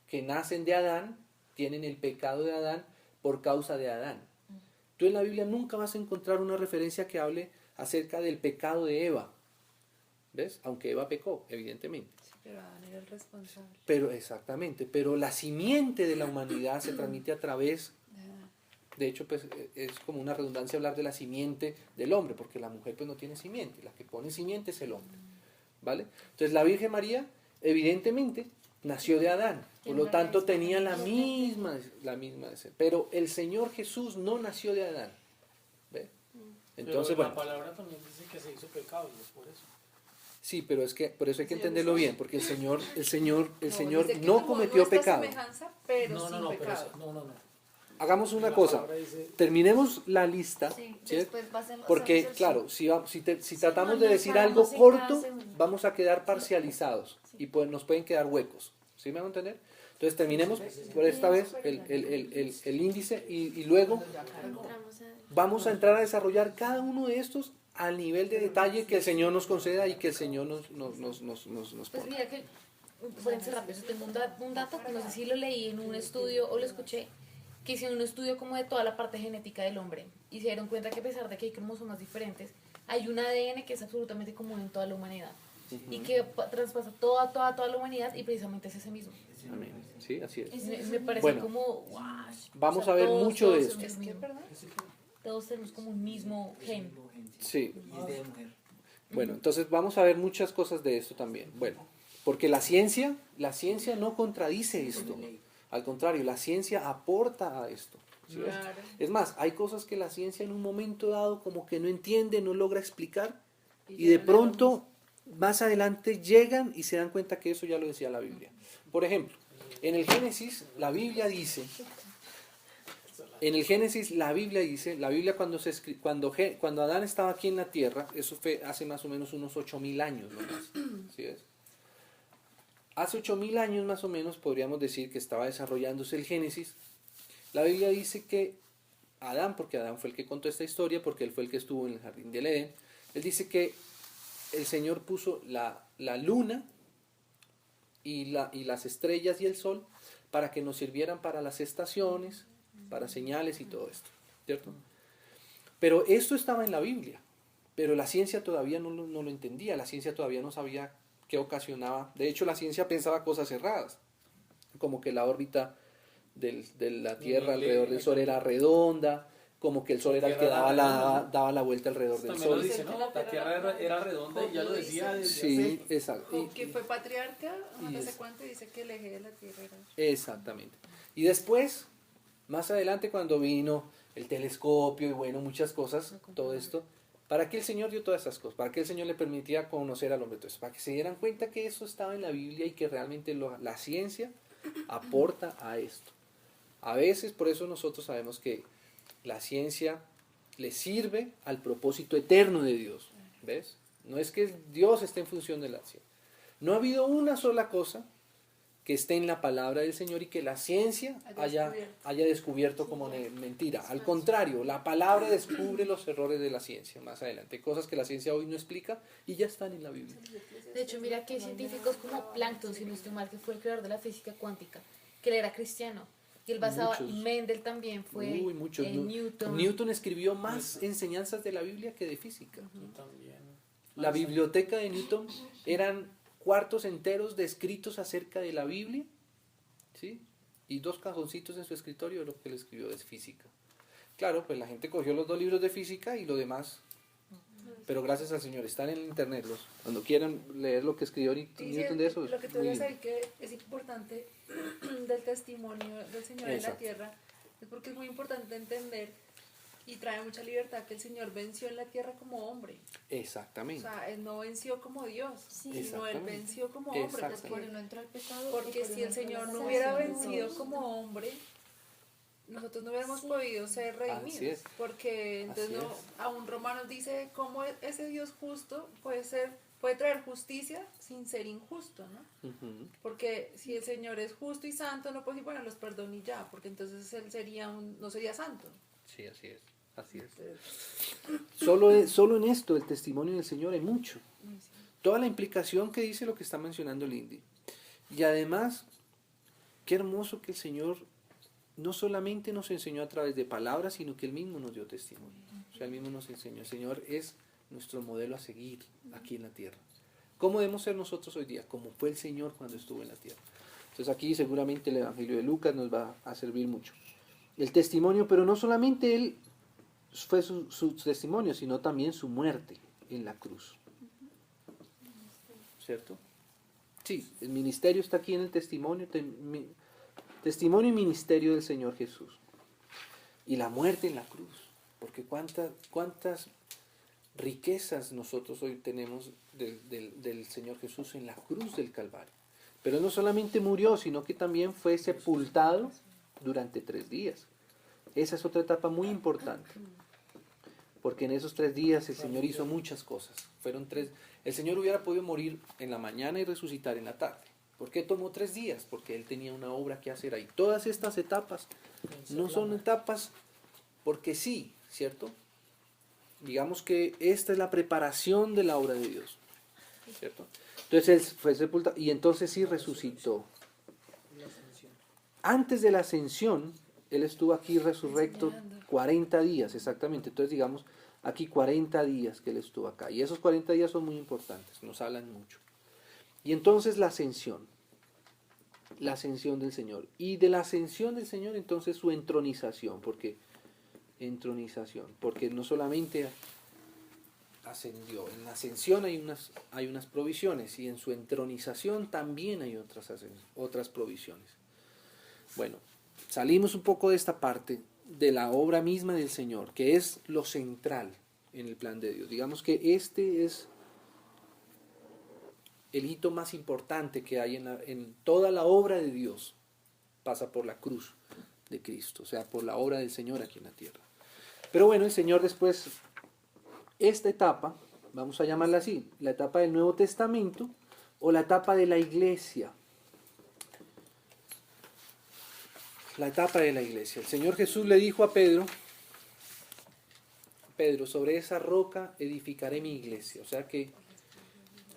que nacen de Adán tienen el pecado de Adán por causa de Adán. Tú en la Biblia nunca vas a encontrar una referencia que hable acerca del pecado de Eva. ¿Ves? Aunque Eva pecó, evidentemente. Sí, pero Adán era el responsable. Pero exactamente, pero la simiente de la humanidad se transmite a través, de hecho, pues es como una redundancia hablar de la simiente del hombre, porque la mujer pues no tiene simiente, la que pone simiente es el hombre. ¿Vale? Entonces la Virgen María, evidentemente, nació de Adán, por lo tanto tenía la misma de ser. Pero el Señor Jesús no nació de Adán. ¿Ve? Entonces, pero la bueno. palabra también dice que se hizo pecado y es por eso. Sí, pero es que por eso hay que entenderlo bien, porque el Señor Dice que no tomó cometió nuestra pecado. semejanza, pero sin Pero pecado. eso, no. Hagamos una La cosa, palabra dice- terminemos la lista, Sí, ¿sí? después hacemos Porque, el claro, si tratamos no, de no decir sabemos algo en cada corto, segundo. vamos a quedar parcializados y pues, nos pueden quedar huecos. ¿Sí me van a entender? Entonces terminemos por esta vez el índice y luego entramos a... vamos a entrar a desarrollar cada uno de estos al nivel de detalle que el Señor nos conceda y que el Señor nos Pues ponga. mira que, por encerrar, yo tengo un dato que no sé si lo leí en un estudio o lo escuché, que hicieron un estudio como de toda la parte genética del hombre y se dieron cuenta que a pesar de que hay cromosomas diferentes, hay un ADN que es absolutamente común en toda la humanidad y que traspasa toda la humanidad y precisamente es ese mismo. Amén. Sí, así es. Me parece Bueno, como, wow. vamos O sea, a ver todos mucho de tenemos esto. el mismo. ¿Perdón? Todos tenemos como un mismo gen. Sí. Y es de mujer. Bueno, entonces vamos a ver muchas cosas de esto también. Bueno, porque la ciencia no contradice esto. Al contrario, la ciencia aporta a esto. ¿Sí ves? Claro. Es más, hay cosas que la ciencia en un momento dado como que no entiende, no logra explicar y de pronto más adelante llegan y se dan cuenta que eso ya lo decía la Biblia. Por ejemplo, en el Génesis la Biblia dice, la Biblia cuando Adán estaba aquí en la tierra, eso fue hace más o menos unos 8.000 años, ¿no más? ¿Sí ves? Hace 8.000 años más o menos podríamos decir que estaba desarrollándose el Génesis. La Biblia dice que Adán, porque Adán fue el que contó esta historia, porque él fue el que estuvo en el jardín del Edén, él dice que el Señor puso la luna y las estrellas y el sol para que nos sirvieran para las estaciones, para señales y todo esto, ¿cierto? Pero esto estaba en la Biblia, pero la ciencia todavía no lo entendía, la ciencia todavía no sabía qué ocasionaba. De hecho, la ciencia pensaba cosas erradas, como que la órbita de la Tierra alrededor del Sol era redonda, como que el Sol era el que daba la vuelta alrededor del También lo Sol. dice, ¿no? La tierra era redonda y ya lo decía desde Sí, hace- exacto. O que fue patriarca, no sé es- cuánto, dice que el eje de la tierra era. Exactamente. Y después, más adelante, cuando vino el telescopio y bueno, muchas cosas, todo esto. ¿Para qué el Señor dio todas esas cosas? ¿Para qué el Señor le permitía conocer al hombre todo eso? Para que se dieran cuenta que eso estaba en la Biblia y que realmente la ciencia aporta a esto. A veces por eso nosotros sabemos que la ciencia le sirve al propósito eterno de Dios. ¿Ves? No es que Dios esté en función de la ciencia. No ha habido una sola cosa que esté en la palabra del Señor y que la ciencia haya descubierto como mentira. Al contrario, la palabra descubre los errores de la ciencia más adelante. Cosas que la ciencia hoy no explica y ya están en la Biblia. De hecho, mira que hay científicos como Plankton, si no estoy mal, que fue el creador de la física cuántica, que él era cristiano. Y él basaba, Muchos. Mendel también fue, Muchos. Newton. Newton escribió más enseñanzas de la Biblia que de física. Yo también. La biblioteca de Newton eran cuartos enteros de escritos acerca de la Biblia, ¿sí? Y 2 cajoncitos en su escritorio de lo que él escribió de física. Claro, pues la gente cogió los 2 libros de física y lo demás, pero gracias al Señor, están en el internet. Cuando quieran leer lo que escribió Newton de eso, lo que tú muy debes bien. saber que es importante del testimonio del Señor en la Exacto. tierra, es porque es muy importante entender y trae mucha libertad que el Señor venció en la tierra como hombre. O Exactamente. sea, Él no venció como Dios, Sí. sino Él Exactamente. venció como hombre. Exactamente. Por no entró al pecado. Porque y por si no el entró Señor la no hubiera salvación. vencido como hombre, nosotros no hubiéramos Sí. podido ser Así redimidos. es. Porque entonces Así no, es. aún Romanos dice cómo ese Dios justo puede traer justicia sin ser injusto, ¿no? Ujú. Porque si el Señor es justo y santo, no puede decir, bueno, los perdono y ya, porque entonces Él no sería santo. Sí, así es. Así es. Solo en esto, el testimonio del Señor, hay mucho. Toda la implicación que dice lo que está mencionando Lindy. Y además, qué hermoso que el Señor no solamente nos enseñó a través de palabras, sino que Él mismo nos dio testimonio. O sea, Él mismo nos enseñó. El Señor es nuestro modelo a seguir aquí en la tierra. ¿Cómo debemos ser nosotros hoy día? Como fue el Señor cuando estuvo en la tierra. Entonces aquí seguramente el Evangelio de Lucas nos va a servir mucho. El testimonio, pero no solamente Él fue su testimonio, sino también su muerte en la cruz. ¿Cierto? Sí, el ministerio está aquí en el testimonio, testimonio y ministerio del Señor Jesús. Y la muerte en la cruz. Porque cuántas riquezas nosotros hoy tenemos del Señor Jesús en la cruz del Calvario. Pero no solamente murió, sino que también fue sepultado durante 3 días. Esa es otra etapa muy importante. Porque en esos 3 días el Señor hizo muchas cosas. El Señor hubiera podido morir en la mañana y resucitar en la tarde. ¿Por qué tomó 3 días? Porque Él tenía una obra que hacer ahí. Todas estas etapas no son etapas porque sí, ¿cierto? Digamos que esta es la preparación de la obra de Dios, ¿cierto? Entonces Él fue sepultado y entonces sí resucitó. La ascensión. Antes de la ascensión, Él estuvo aquí resurrecto 40 días, exactamente. Entonces digamos, aquí 40 días que Él estuvo acá. Y esos 40 días son muy importantes, nos hablan mucho. Y entonces la ascensión del Señor. Y de la ascensión del Señor, entonces su entronización, porque no solamente ascendió, en la ascensión hay unas provisiones y en su entronización también hay otras provisiones. Bueno, salimos un poco de esta parte de la obra misma del Señor, que es lo central en el plan de Dios. Digamos que este es el hito más importante que hay en toda la obra de Dios, pasa por la cruz de Cristo, o sea, por la obra del Señor aquí en la tierra. Pero bueno, el Señor después, esta etapa, vamos a llamarla así, la etapa del Nuevo Testamento o la etapa de la iglesia. La etapa de la iglesia. El Señor Jesús le dijo a Pedro, sobre esa roca edificaré mi iglesia. O sea que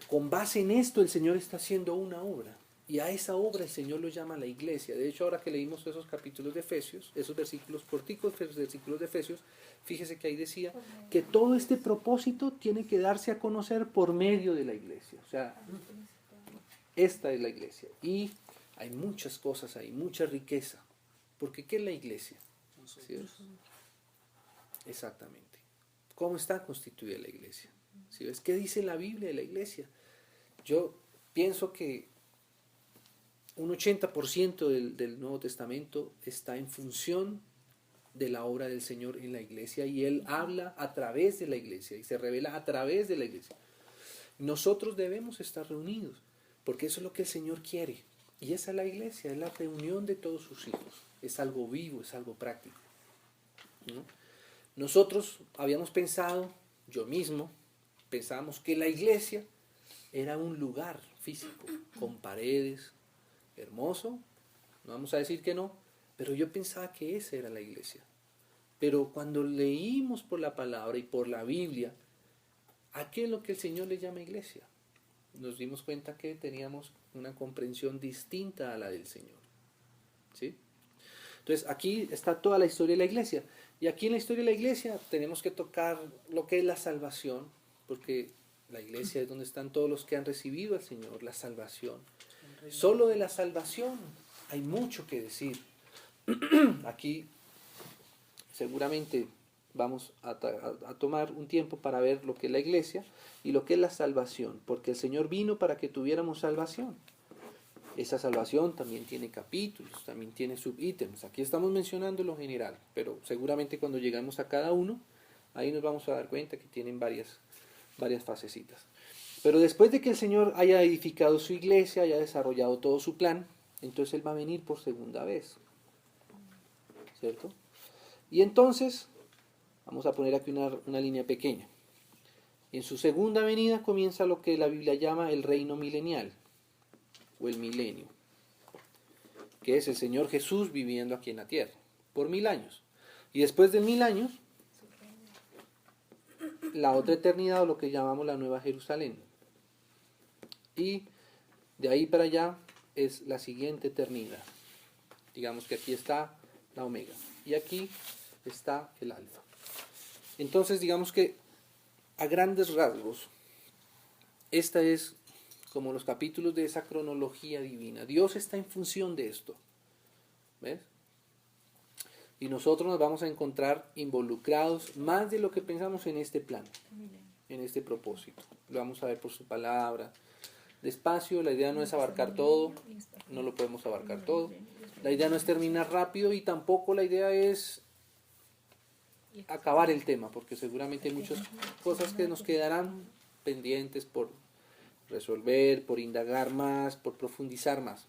con base en esto el Señor está haciendo una obra. Y a esa obra el Señor lo llama la iglesia. De hecho, ahora que leímos esos capítulos de Efesios, esos versículos corticos, versículos de Efesios, fíjese que ahí decía que todo este propósito tiene que darse a conocer por medio de la iglesia. O sea, esta es la iglesia. Y hay muchas cosas ahí, mucha riqueza. Porque ¿qué es la iglesia? ¿Sí? Exactamente. ¿Cómo está constituida la iglesia? ¿Sí ves? ¿Qué dice la Biblia de la iglesia? Yo pienso que un 80% del Nuevo Testamento está en función de la obra del Señor en la iglesia y Él habla a través de la iglesia y se revela a través de la iglesia. Nosotros debemos estar reunidos porque eso es lo que el Señor quiere. Y esa es la iglesia, es la reunión de todos sus hijos. Es algo vivo, es algo práctico, ¿no? Nosotros habíamos pensado, yo mismo, pensábamos que la iglesia era un lugar físico, con paredes, hermoso, no vamos a decir que no, pero yo pensaba que esa era la iglesia. Pero cuando leímos por la palabra y por la Biblia, ¿a qué es lo que el Señor le llama iglesia? Nos dimos cuenta que teníamos una comprensión distinta a la del Señor, ¿sí? Entonces aquí está toda la historia de la iglesia. Y aquí en la historia de la iglesia tenemos que tocar lo que es la salvación, porque la iglesia es donde están todos los que han recibido al Señor, la salvación. Solo de la salvación hay mucho que decir. Aquí seguramente vamos a tomar un tiempo para ver lo que es la iglesia y lo que es la salvación, porque el Señor vino para que tuviéramos salvación. Esa salvación también tiene capítulos, también tiene subítems. Aquí estamos mencionando lo general, pero seguramente cuando llegamos a cada uno, ahí nos vamos a dar cuenta que tienen varias fasecitas. Pero después de que el Señor haya edificado su iglesia, haya desarrollado todo su plan, entonces Él va a venir por segunda vez, ¿cierto? Y entonces, vamos a poner aquí una línea pequeña. En su segunda venida comienza lo que la Biblia llama el reino milenial, o el milenio, que es el Señor Jesús viviendo aquí en la tierra, por 1000 años. Y después de 1000 años, la otra eternidad, o lo que llamamos la Nueva Jerusalén. Y de ahí para allá es la siguiente eternidad. Digamos que aquí está la Omega, y aquí está el Alfa. Entonces, digamos que a grandes rasgos, esta es como los capítulos de esa cronología divina. Dios está en función de esto, ¿ves? Y nosotros nos vamos a encontrar involucrados más de lo que pensamos en este plan, en este propósito. Lo vamos a ver por su palabra. Despacio, la idea no es abarcar todo, no lo podemos abarcar todo. La idea no es terminar rápido y tampoco la idea es acabar el tema, porque seguramente hay muchas cosas que nos quedarán pendientes por resolver, por indagar más, por profundizar más.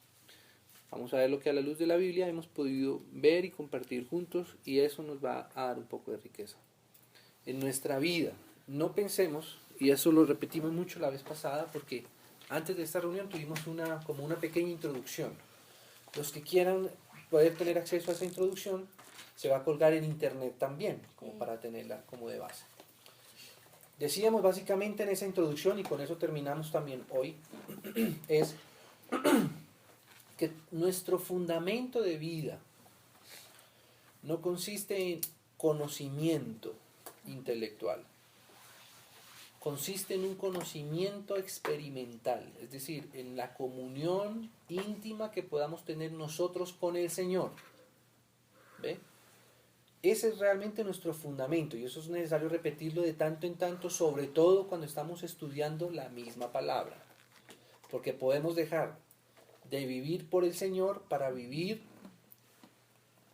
Vamos a ver lo que a la luz de la Biblia hemos podido ver y compartir juntos, y eso nos va a dar un poco de riqueza en nuestra vida. No pensemos, y eso lo repetimos mucho la vez pasada, porque antes de esta reunión tuvimos como una pequeña introducción. Los que quieran poder tener acceso a esa introducción, se va a colgar en internet también, como para tenerla como de base. Decíamos básicamente en esa introducción, y con eso terminamos también hoy, es que nuestro fundamento de vida no consiste en conocimiento intelectual, consiste en un conocimiento experimental, es decir, en la comunión íntima que podamos tener nosotros con el Señor. ¿Ve? Ese es realmente nuestro fundamento, y eso es necesario repetirlo de tanto en tanto, sobre todo cuando estamos estudiando la misma palabra, porque podemos dejar de vivir por el Señor para vivir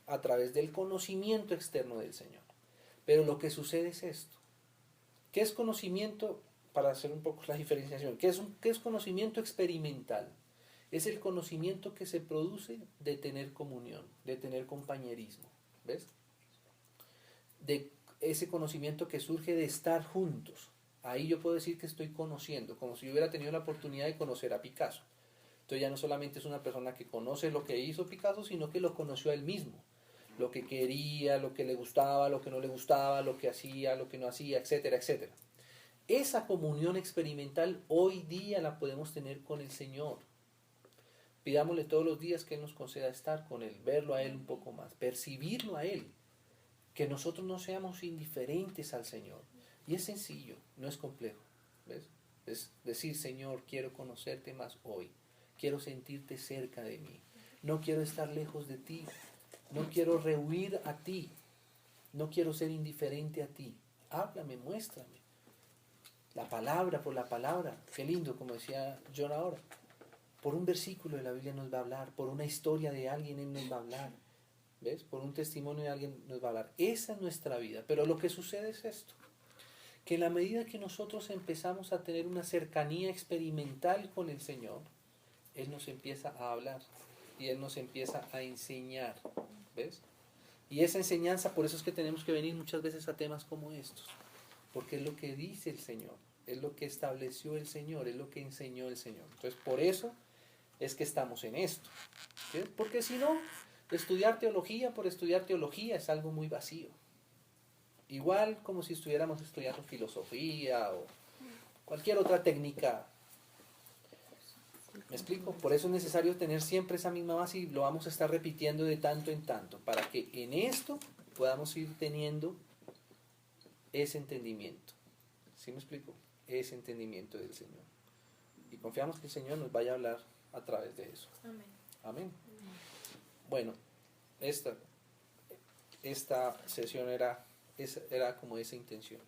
a través del conocimiento externo del Señor. Pero lo que sucede es esto. ¿Qué es conocimiento? Para hacer un poco la diferenciación, ¿qué es conocimiento experimental? Es el conocimiento que se produce de tener comunión, de tener compañerismo, ¿ves? De ese conocimiento que surge de estar juntos. Ahí yo puedo decir que estoy conociendo, como si yo hubiera tenido la oportunidad de conocer a Picasso. Entonces ya no solamente es una persona que conoce lo que hizo Picasso, sino que lo conoció a él mismo. Lo que quería, lo que le gustaba, lo que no le gustaba, lo que hacía, lo que no hacía, etcétera, etcétera. Esa comunión experimental hoy día la podemos tener con el Señor. Pidámosle todos los días que Él nos conceda estar con Él, verlo a Él un poco más, percibirlo a Él. Que nosotros no seamos indiferentes al Señor. Y es sencillo, no es complejo. ¿Ves? Es decir, Señor, quiero conocerte más hoy. Quiero sentirte cerca de mí. No quiero estar lejos de ti. No quiero rehuir a ti. No quiero ser indiferente a ti. Háblame, muéstrame. La palabra por la palabra. Qué lindo, como decía John ahora. Por un versículo de la Biblia nos va a hablar. Por una historia de alguien Él nos va a hablar. ¿Ves? Por un testimonio de alguien nos va a hablar. Esa es nuestra vida. Pero lo que sucede es esto. Que en la medida que nosotros empezamos a tener una cercanía experimental con el Señor, Él nos empieza a hablar y Él nos empieza a enseñar. ¿Ves? Y esa enseñanza, por eso es que tenemos que venir muchas veces a temas como estos. Porque es lo que dice el Señor, es lo que estableció el Señor, es lo que enseñó el Señor. Entonces, por eso es que estamos en esto. ¿Sí? Porque si no, estudiar teología por estudiar teología es algo muy vacío. Igual como si estuviéramos estudiando filosofía o cualquier otra técnica. ¿Me explico? Por eso es necesario tener siempre esa misma base y lo vamos a estar repitiendo de tanto en tanto, para que en esto podamos ir teniendo ese entendimiento. ¿Sí me explico? Ese entendimiento del Señor. Y confiamos que el Señor nos vaya a hablar a través de eso. Amén. Amén. Bueno, esta sesión era como esa intención.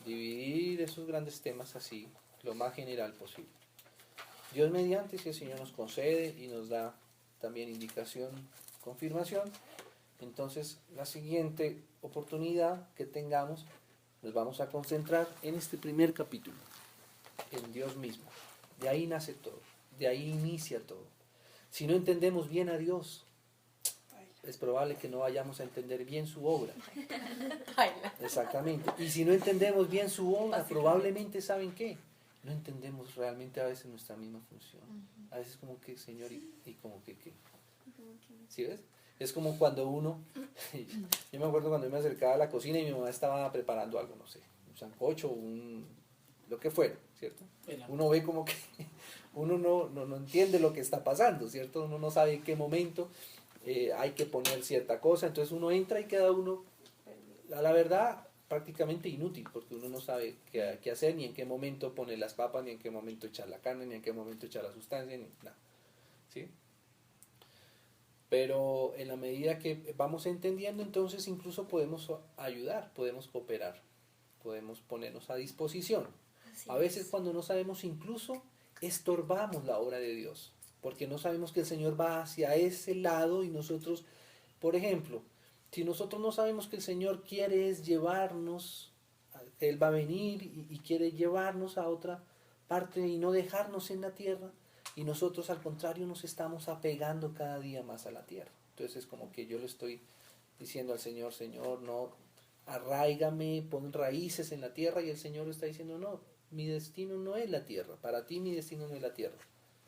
Dividir esos grandes temas así, lo más general posible. Dios mediante, si el Señor nos concede y nos da también indicación, confirmación, entonces la siguiente oportunidad que tengamos, nos vamos a concentrar en este primer capítulo, en Dios mismo. De ahí nace todo, de ahí inicia todo. Si no entendemos bien a Dios, es probable que no vayamos a entender bien su obra. Exactamente. Y si no entendemos bien su obra, probablemente, ¿saben qué? No entendemos realmente a veces nuestra misma función. A veces como que, Señor, y como que, ¿qué? ¿Sí ves? Es como cuando uno, yo me acuerdo cuando yo me acercaba a la cocina y mi mamá estaba preparando algo, no sé, un sancocho, lo que fuera, ¿cierto? Uno ve como que uno no entiende lo que está pasando, ¿cierto? Uno no sabe en qué momento hay que poner cierta cosa, entonces uno entra y queda uno, a la verdad, prácticamente inútil, porque uno no sabe qué hacer, ni en qué momento poner las papas, ni en qué momento echar la carne, ni en qué momento echar la sustancia, ni nada, ¿sí? Pero en la medida que vamos entendiendo, entonces incluso podemos ayudar, podemos cooperar, podemos ponernos a disposición. Así A veces es. cuando no sabemos, incluso estorbamos la obra de Dios, porque no sabemos que el Señor va hacia ese lado y nosotros, por ejemplo, si nosotros no sabemos que el Señor quiere es llevarnos, Él va a venir y quiere llevarnos a otra parte y no dejarnos en la tierra, y nosotros al contrario nos estamos apegando cada día más a la tierra. Entonces es como que yo le estoy diciendo al Señor, Señor, no, arráigame, pon raíces en la tierra, y el Señor está diciendo, no, mi destino no es la tierra, para ti mi destino no es la tierra.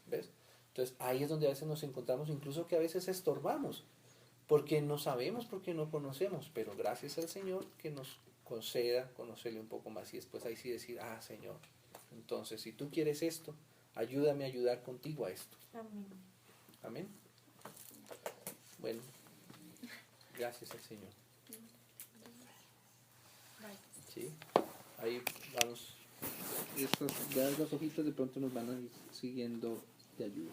¿Ves? Entonces ahí es donde a veces nos encontramos, incluso que a veces estorbamos, porque no sabemos, porque no conocemos, pero gracias al Señor que nos conceda conocerle un poco más y después ahí sí decir, Señor, entonces si tú quieres esto, ayúdame a ayudar contigo a esto. Amén. Amén. Bueno, gracias al Señor. Sí, ahí vamos. Estas hojitas de pronto nos van a ir siguiendo de ayuda.